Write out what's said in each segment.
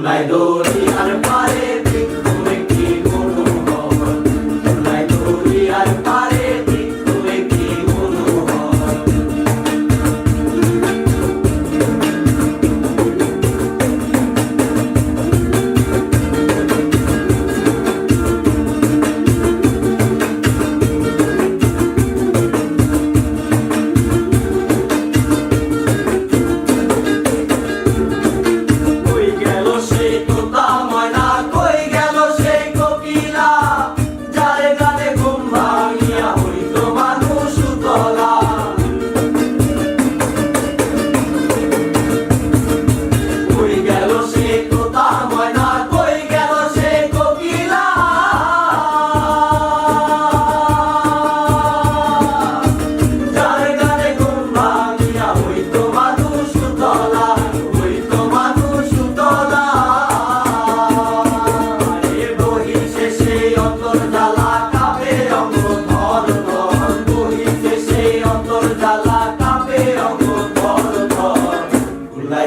খুলনায় দরিয়ার পারে বৃক্ষ একটি মনোহর, খুলনায় দরিয়ার পারে বৃক্ষ একটি মনোহর।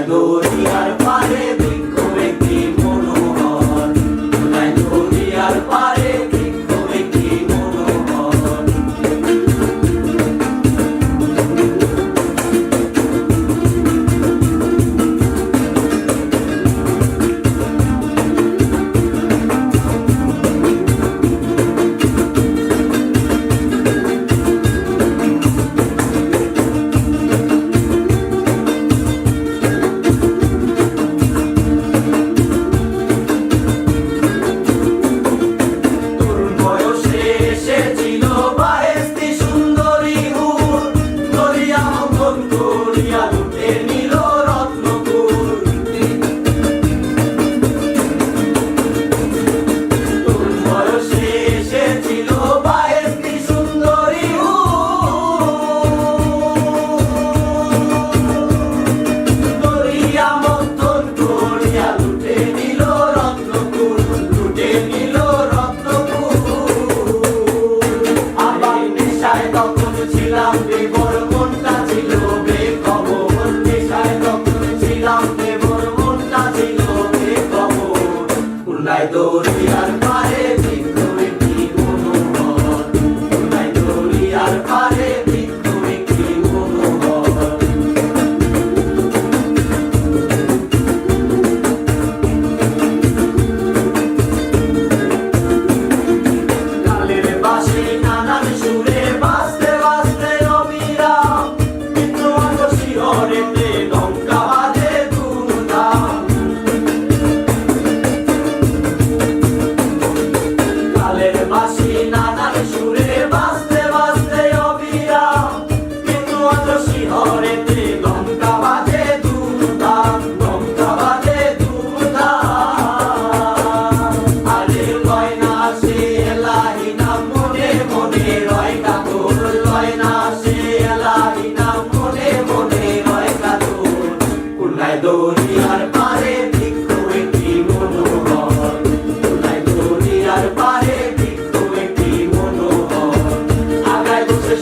দরিয়ার পারে বৃক্ষ একটি মনোহর, খুলনায় দরিয়ার পারে বৃক্ষ একটি মনোহর। ছিলাম দেবর মনটা ছিল বেখবর, নেশায় তখন ছিলাম দেবর মনটা ছিল বেখবর। খুলনায় দরিয়ার পারে বৃক্ষ একটি মনোহর, খুলনায় দরিয়ার পারে বৃক্ষ একটি মনোহর। কালের বাঁশি নানান সুরে নানান সুরে বাজতে বাজতে অবিরাম, কিন্তু আজ শিহরেতে লঙ্কা বাজে দুমদাম, লঙ্কা বাজে দুমদাম। আরে লয় না সে এলাহি নাম মনে মনে রয় কাতর, লয় না সে এলাহি নাম মনে মনে রয় কাতর। খুলনায় দরিয়ার পারে বৃক্ষ একটি মনোহর, খুলনায় দরিয়ার পারে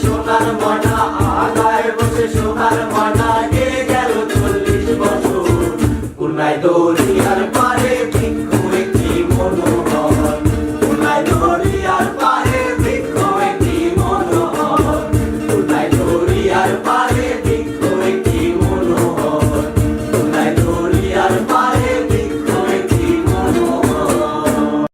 সোনার ময়না।